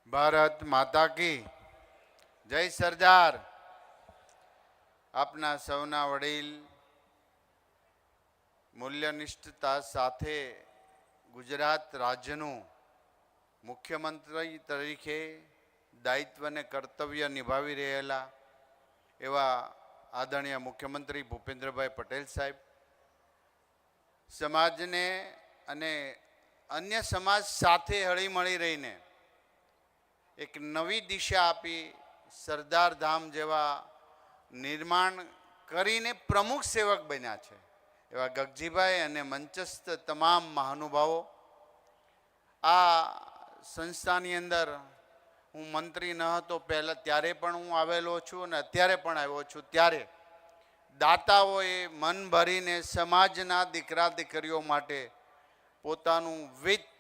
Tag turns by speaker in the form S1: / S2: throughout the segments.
S1: ભારત માતા કી જય. સરદાર આપના સૌના વડીલ મૂલ્યનિષ્ઠતા સાથે ગુજરાત રાજ્યનું મુખ્યમંત્રી તરીકે દાયિત્વ અને કર્તવ્ય નિભાવી રહેલા એવા આદરણીય મુખ્યમંત્રી ભૂપેન્દ્રભાઈ પટેલ સાહેબ, સમાજને અને અન્ય સમાજ સાથે હળીમળી રહીને એક નવી દિશા આપી સરદાર ધામ જેવા નિર્માણ કરીને પ્રમુખ સેવક બન્યા છે એવા ગગજીભાઈ અને મંચસ્થ તમામ મહાનુભાવો. આ સંસ્થાની અંદર હું મંત્રી ન હતો પહેલાં, ત્યારે પણ હું આવેલો છું અને અત્યારે પણ આવ્યો છું. ત્યારે દાતાઓએ મન ભરીને સમાજના દીકરા દીકરીઓ માટે પોતાનું વિત્ત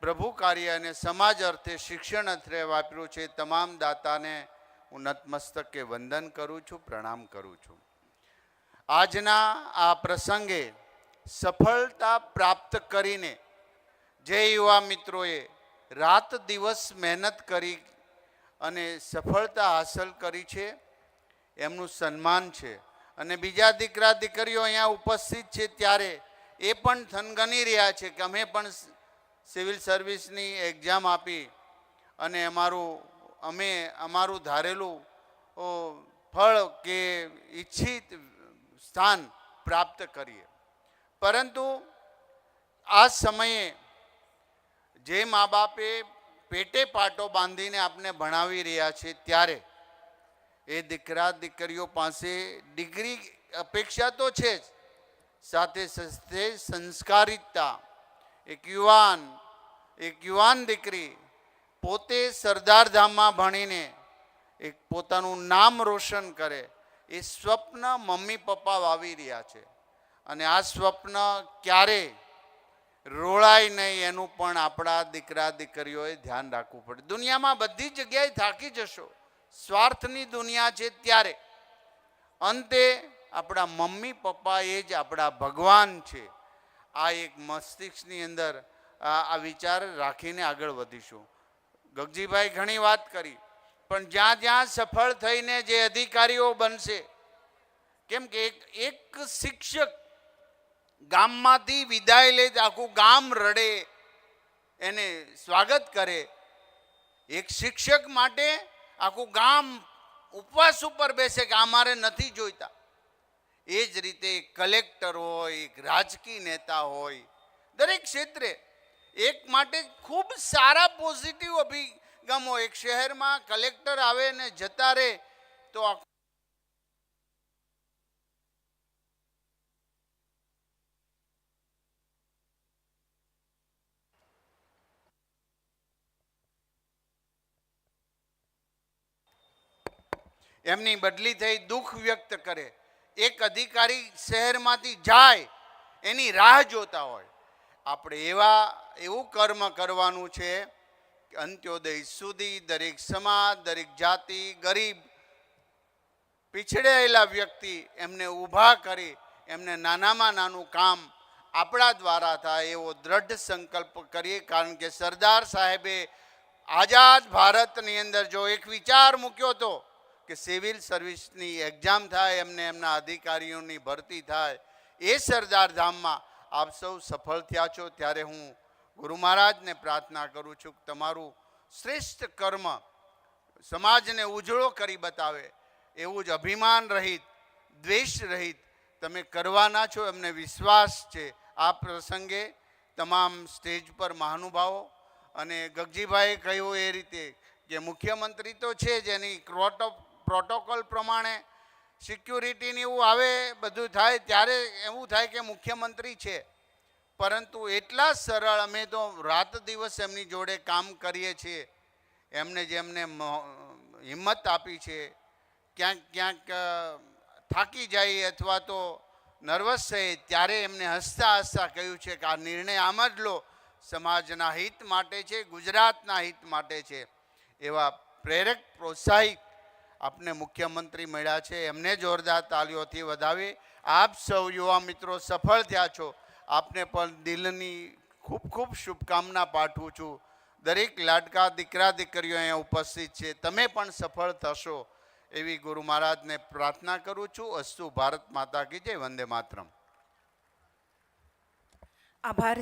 S1: પ્રભુ કાર્ય અને સમાજ અર્થે શિક્ષણ અર્થે વાપર્યું છે. તમામ દાતાને હું નતમસ્તકે વંદન કરું છું, પ્રણામ કરું છું. આજના આ પ્રસંગે સફળતા પ્રાપ્ત કરીને જે યુવા મિત્રોએ રાત દિવસ મહેનત કરી અને સફળતા હાંસલ કરી છે એમનું સન્માન છે. અને બીજા દીકરા દીકરીઓ અહીંયા ઉપસ્થિત છે ત્યારે એ પણ થનગની રહ્યા છે કે અમે પણ સિવિલ સર્વિસની એક્ઝામ આપી અને અમારું ધારેલું ફળ કે ઈચ્છિત સ્થાન પ્રાપ્ત કરીએ. પરંતુ આ સમયે જે મા બાપે પેટે પાટો બાંધીને આપને ભણાવી રહ્યા છે ત્યારે એ દીકરા દીકરીઓ પાસે ડિગ્રી અપેક્ષા તો છે જ, સાથે સાથે સંસ્કારિતતા. એક યુવાન દીકરી પોતે સરદાર ધામમાં ભણીને એક પોતાનું નામ રોશન કરે એ સ્વપ્ન મમ્મી પપ્પા વાવી રહ્યા છે. અને આ સ્વપ્ન ક્યારે રોળાય નહીં એનું પણ આપણા દીકરા દીકરીઓએ ધ્યાન રાખવું પડે. દુનિયામાં બધી જગ્યાએ થાકી જશો, સ્વાર્થની દુનિયા છે, ત્યારે અંતે આપણા મમ્મી પપ્પા એ જ આપણા ભગવાન છે. આ એક મસ્તિષ્કની અંદર આ વિચાર રાખીને આગળ વધીશું. ગગજીભાઈ ઘણી વાત કરી, પણ જ્યાં જ્યાં સફળ થઈને જે અધિકારીઓ બનશે, કેમ કે એક શિક્ષક ગામમાંથી વિદાય લે આખું ગામ રડે એને સ્વાગત કરે, એક શિક્ષક માટે આખું ગામ ઉપવાસ ઉપર બેસે કે અમારે નથી જોઈતા. એ જ રીતે કલેક્ટર હોય, એક રાજકીય નેતા હોય, દરેક ક્ષેત્રે એક માટે ખૂબ સારા પોઝિટિવ અભિગમો. એક શહેરમાં કલેક્ટર આવે ને જતા રહે તો એમની બદલી થઈ દુઃખ વ્યક્ત કરે. એક અધિકારી શહેરમાંથી જાય એની રાહ જોતા હોય. આપણે એવું કર્મ કરવાનું છે કે અંત્યોદય સુધી દરેક સમાજ, દરેક જાતિ, ગરીબ, પીછડેલા વ્યક્તિ એમને ઊભા કરી એમને નાનામાં નાનું કામ આપણા દ્વારા થાય એવો દ્રઢ સંકલ્પ કરીએ. કારણ કે સરદાર સાહેબે આઝાદ ભારતની અંદર જો એક વિચાર મૂક્યો હતો કે સિવિલ સર્વિસની એક્ઝામ થાય, એમને એમના અધિકારીઓની ભરતી થાય, એ સરદાર ધામમાં આપ સૌ સફળ થયા છો. ત્યારે હું ગુરુ મહારાજને પ્રાર્થના કરું છું કે તમારું શ્રેષ્ઠ કર્મ સમાજને ઉજળો કરી બતાવે એવું જ અભિમાન રહિત, દ્વેષ રહિત તમે કરવાના છો, એમને વિશ્વાસ છે. આ પ્રસંગે તમામ સ્ટેજ પર મહાનુભાવો અને ગગજીભાઈએ કહ્યું એ રીતે કે મુખ્યમંત્રી તો છે જ, એની પ્રોટોકોલ પ્રમાણે સિક્યુરિટીને એવું આવે, બધું થાય ત્યારે એવું થાય કે મુખ્યમંત્રી છે. પરંતુ એટલા સરળ, અમે તો રાત દિવસ એમની જોડે કામ કરીએ છીએ. એમને જેમને હિંમત આપી છે, ક્યાંક થાકી જાય અથવા તો નર્વસ થઈ ત્યારે એમને હસતા હસતા કહ્યું છે કે આ નિર્ણય આમ જ લો, સમાજના હિત માટે છે, ગુજરાતના હિત માટે છે. એવા પ્રેરક, પ્રોત્સાહિત આપને મુખ્યમંત્રી મળ્યા છે, એમને જોરદાર તાલીઓથી વધાવી. આપ સૌ યુવા મિત્રો સફળ થયા છો, આપને પણ દિલની ખૂબ ખૂબ શુભકામના પાઠવું છું. દરેક લાડકા દીકરા દીકરીઓ અહીંયા ઉપસ્થિત છે, તમે પણ સફળ થશો એવી ગુરુ મહારાજને પ્રાર્થના કરું છું. અસ્તુ. ભારત માતા કી જય. વંદે માતરમ.
S2: આભાર